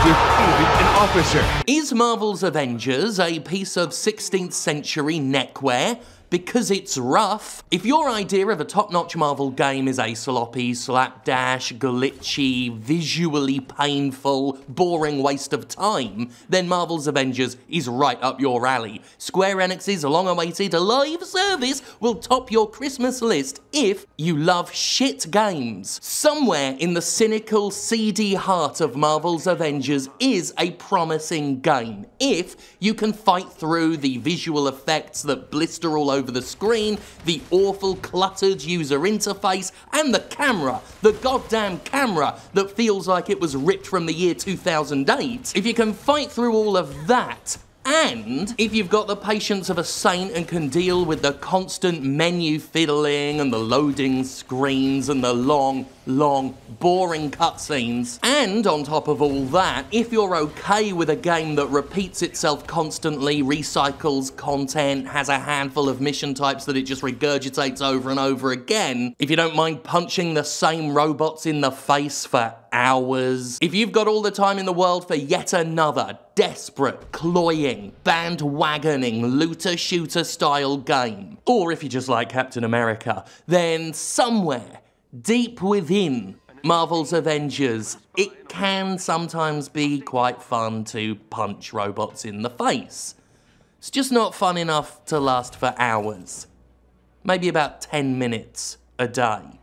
defeated an officer. Is Marvel's Avengers a piece of 16th century neckwear? Because it's rough. If your idea of a top-notch Marvel game is a sloppy, slapdash, glitchy, visually painful, boring waste of time, then Marvel's Avengers is right up your alley. Square Enix's long-awaited live service will top your Christmas list if you love shit games. Somewhere in the cynical, seedy heart of Marvel's Avengers is a promising game. If you can fight through the visual effects that blister all over the screen, the awful cluttered user interface, and the camera, the goddamn camera that feels like it was ripped from the year 2008, if you can fight through all of that, and if you've got the patience of a saint and can deal with the constant menu fiddling and the loading screens and the long, boring cutscenes, and on top of all that, if you're okay with a game that repeats itself constantly, recycles content, has a handful of mission types that it just regurgitates over and over again, if you don't mind punching the same robots in the face for hours, if you've got all the time in the world for yet another desperate, cloying, bandwagoning, looter-shooter style game, or if you just like Captain America, then somewhere deep within Marvel's Avengers, it can sometimes be quite fun to punch robots in the face. It's just not fun enough to last for hours. Maybe about 10 minutes a day.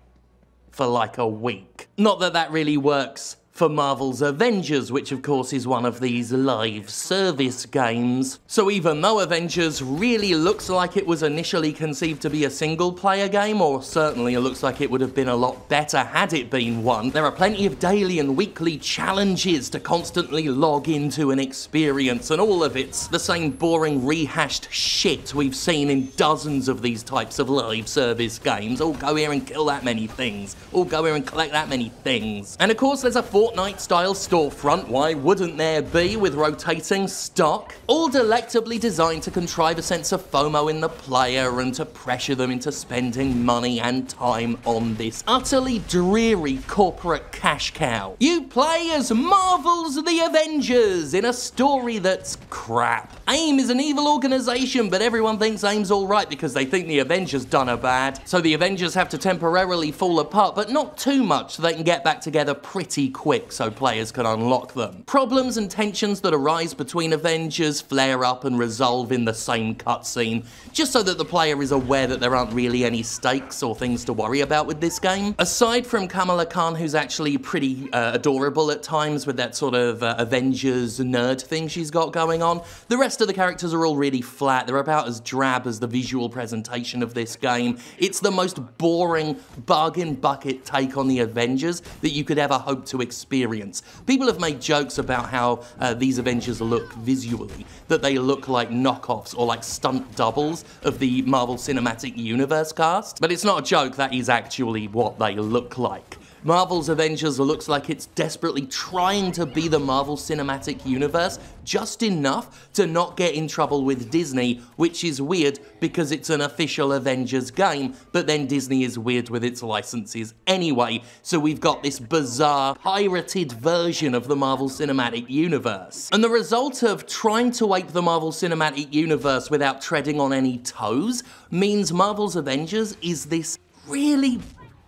For like a week. Not that that really works for Marvel's Avengers, which of course is one of these live service games. So even though Avengers really looks like it was initially conceived to be a single-player game, or certainly it looks like it would have been a lot better had it been one, there are plenty of daily and weekly challenges to constantly log into an experience, and all of it's the same boring rehashed shit we've seen in dozens of these types of live service games. All go here and kill that many things. All go here and collect that many things. And of course there's a Fortnite-style storefront, why wouldn't there be, with rotating stock? All delectably designed to contrive a sense of FOMO in the player and to pressure them into spending money and time on this utterly dreary corporate cash cow. You play as Marvel's The Avengers in a story that's crap. AIM is an evil organization, but everyone thinks AIM's alright because they think the Avengers done her bad. So the Avengers have to temporarily fall apart, but not too much so they can get back together pretty quick so players can unlock them. Problems and tensions that arise between Avengers flare up and resolve in the same cutscene, just so that the player is aware that there aren't really any stakes or things to worry about with this game. Aside from Kamala Khan, who's actually pretty adorable at times with that sort of Avengers nerd thing she's got going on, the rest of the characters are all really flat. They're about as drab as the visual presentation of this game. It's the most boring bargain bucket take on the Avengers that you could ever hope to experience. People have made jokes about how these Avengers look visually, that they look like knockoffs or like stunt doubles of the Marvel Cinematic Universe cast, but it's not a joke, that is actually what they look like. Marvel's Avengers looks like it's desperately trying to be the Marvel Cinematic Universe, just enough to not get in trouble with Disney, which is weird because it's an official Avengers game, but then Disney is weird with its licenses anyway, so we've got this bizarre, pirated version of the Marvel Cinematic Universe. And the result of trying to ape the Marvel Cinematic Universe without treading on any toes means Marvel's Avengers is this really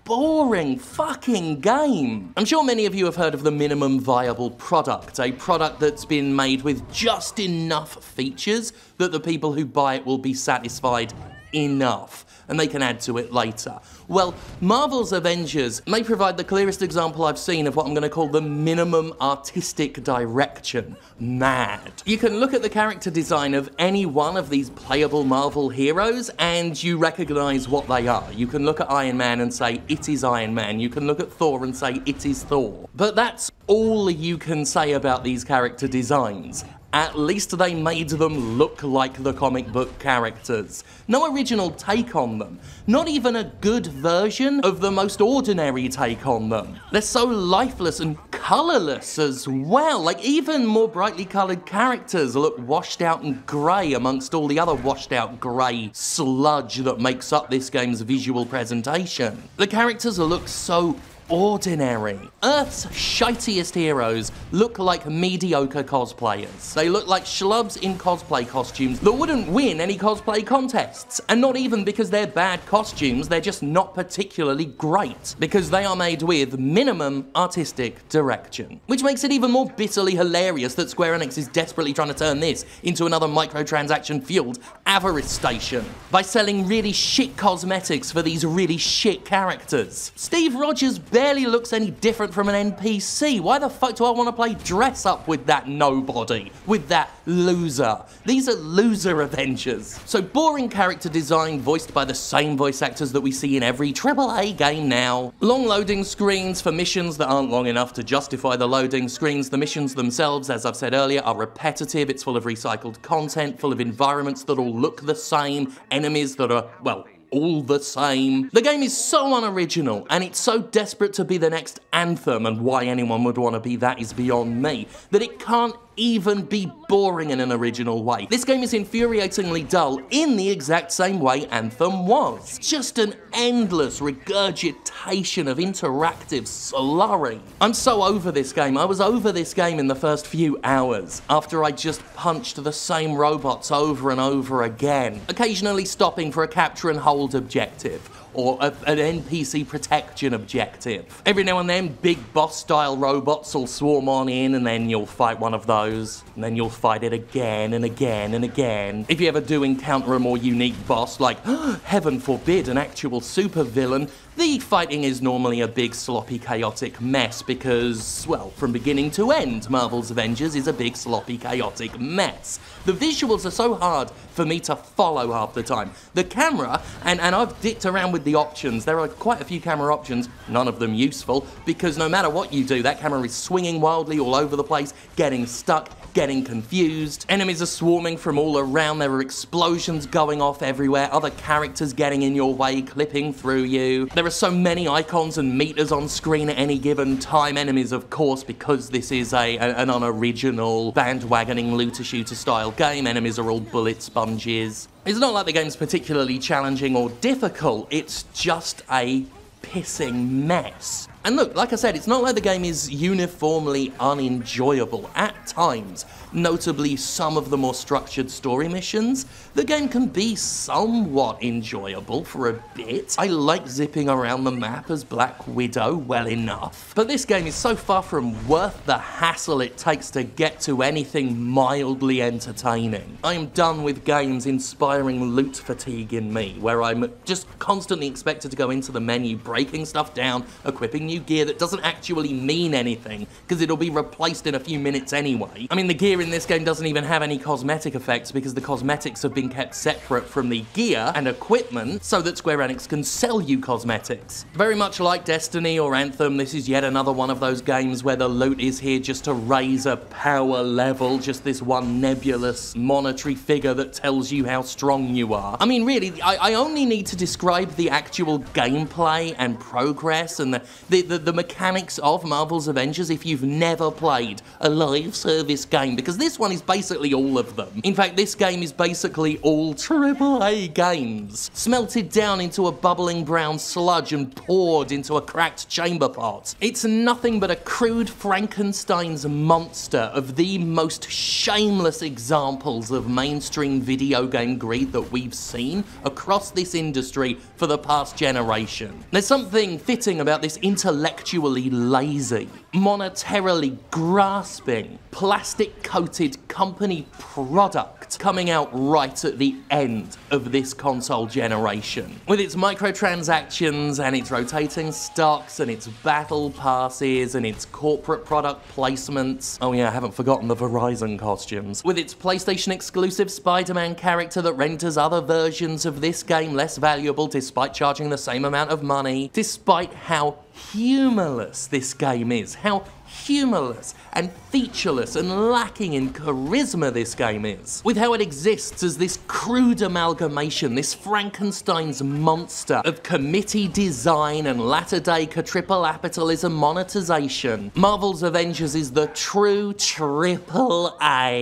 boring fucking game. I'm sure many of you have heard of the minimum viable product, a product that's been made with just enough features that the people who buy it will be satisfied enough, and they can add to it later. Well, Marvel's Avengers may provide the clearest example I've seen of what I'm going to call the minimum artistic direction. Mad. You can look at the character design of any one of these playable Marvel heroes and you recognize what they are. You can look at Iron Man and say, it is Iron Man. You can look at Thor and say, it is Thor. But that's all you can say about these character designs. At least they made them look like the comic book characters. No original take on them. Not even a good version of the most ordinary take on them. They're so lifeless and colorless as well. Like, even more brightly colored characters look washed out and grey amongst all the other washed out grey sludge that makes up this game's visual presentation. The characters look so ordinary. Earth's shittiest heroes look like mediocre cosplayers. They look like schlubs in cosplay costumes that wouldn't win any cosplay contests. And not even because they're bad costumes, they're just not particularly great. Because they are made with minimum artistic direction. Which makes it even more bitterly hilarious that Square Enix is desperately trying to turn this into another microtransaction-fueled avarice station by selling really shit cosmetics for these really shit characters. Steve Rogers barely looks any different from an NPC. Why the fuck do I want to play dress up with that nobody? With that loser? These are loser Avengers. So boring character design voiced by the same voice actors that we see in every AAA game now. Long loading screens for missions that aren't long enough to justify the loading screens. The missions themselves, as I've said earlier, are repetitive. It's full of recycled content, full of environments that all look the same, enemies that are, well, all the same. The game is so unoriginal, and it's so desperate to be the next Anthem, and why anyone would want to be that is beyond me, that it can't even be boring in an original way. This game is infuriatingly dull in the exact same way Anthem was. Just an endless regurgitation of interactive slurry. I'm so over this game. I was over this game in the first few hours, after I just punched the same robots over and over again, occasionally stopping for a capture and hold objective, or an NPC protection objective. Every now and then, big boss-style robots will swarm on in, and then you'll fight one of those, and then you'll fight it again and again and again. If you ever do encounter a more unique boss, like, heaven forbid, an actual supervillain, the fighting is normally a big, sloppy, chaotic mess because, well, from beginning to end, Marvel's Avengers is a big, sloppy, chaotic mess. The visuals are so hard for me to follow half the time. The camera, and I've dicked around with the options, there are quite a few camera options, none of them useful, because no matter what you do, that camera is swinging wildly all over the place, getting stuck, getting confused. Enemies are swarming from all around, there are explosions going off everywhere, other characters getting in your way, clipping through you. There are so many icons and meters on screen at any given time. Enemies, of course, because this is an unoriginal bandwagoning looter-shooter style game, enemies are all bullet sponges. It's not like the game's particularly challenging or difficult, it's just a pissing mess. And look, like I said, it's not like the game is uniformly unenjoyable. At times, notably some of the more structured story missions, the game can be somewhat enjoyable for a bit. I like zipping around the map as Black Widow well enough. But this game is so far from worth the hassle it takes to get to anything mildly entertaining. I am done with games inspiring loot fatigue in me, where I'm just constantly expected to go into the menu, breaking stuff down, equipping new gear that doesn't actually mean anything, because it'll be replaced in a few minutes anyway. I mean, the gear in this game doesn't even have any cosmetic effects because the cosmetics have been kept separate from the gear and equipment so that Square Enix can sell you cosmetics. Very much like Destiny or Anthem, this is yet another one of those games where the loot is here just to raise a power level, just this one nebulous monetary figure that tells you how strong you are. I mean, really, I only need to describe the actual gameplay and progress and the mechanics of Marvel's Avengers if you've never played a live service game, because this one is basically all of them. In fact, this game is basically all AAA games, smelted down into a bubbling brown sludge and poured into a cracked chamber pot. It's nothing but a crude Frankenstein's monster of the most shameless examples of mainstream video game greed that we've seen across this industry for the past generation. There's something fitting about this intellectually lazy, monetarily grasping, plastic-coated company product coming out right at the end of this console generation. With its microtransactions and its rotating stocks and its battle passes and its corporate product placements. Oh yeah, I haven't forgotten the Verizon costumes. With its PlayStation exclusive Spider-Man character that renders other versions of this game less valuable despite charging the same amount of money. Despite how humorless this game is, how humorless and featureless and lacking in charisma this game is. With how it exists as this crude amalgamation, this Frankenstein's monster of committee design and latter-day quadruple-capitalism monetization, Marvel's Avengers is the true triple-A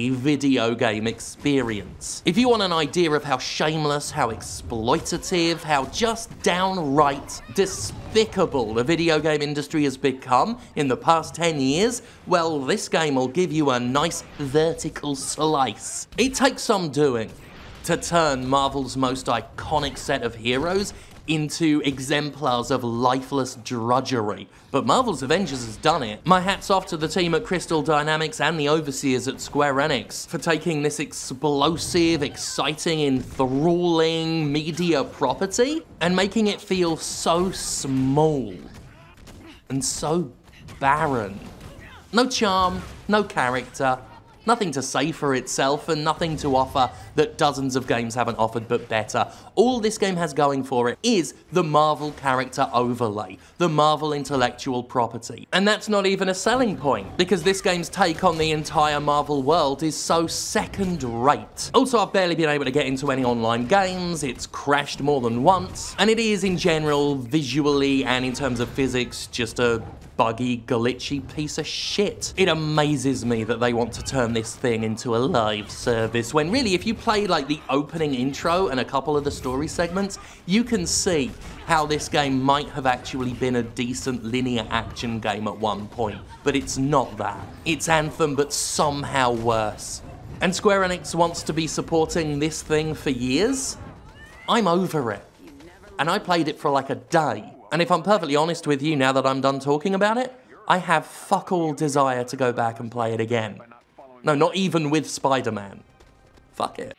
video game experience. If you want an idea of how shameless, how exploitative, how just downright despicable the video game industry has become in the past 10 years, well, this game will give you a nice vertical slice. It takes some doing to turn Marvel's most iconic set of heroes into exemplars of lifeless drudgery. But Marvel's Avengers has done it. My hat's off to the team at Crystal Dynamics and the overseers at Square Enix for taking this explosive, exciting, enthralling media property and making it feel so small and so barren. No charm, no character, nothing to say for itself, and nothing to offer that dozens of games haven't offered but better. All this game has going for it is the Marvel character overlay, the Marvel intellectual property. And that's not even a selling point, because this game's take on the entire Marvel world is so second-rate. Also, I've barely been able to get into any online games, it's crashed more than once, and it is in general, visually and in terms of physics, just a buggy, glitchy piece of shit. It amazes me that they want to turn this thing into a live service, when really, if you play like the opening intro and a couple of the story segments, you can see how this game might have actually been a decent linear action game at one point. But it's not that. It's Anthem, but somehow worse. And Square Enix wants to be supporting this thing for years? I'm over it. And I played it for like a day. And if I'm perfectly honest with you, now that I'm done talking about it, I have fuck all desire to go back and play it again. No, not even with Spider-Man. Fuck it.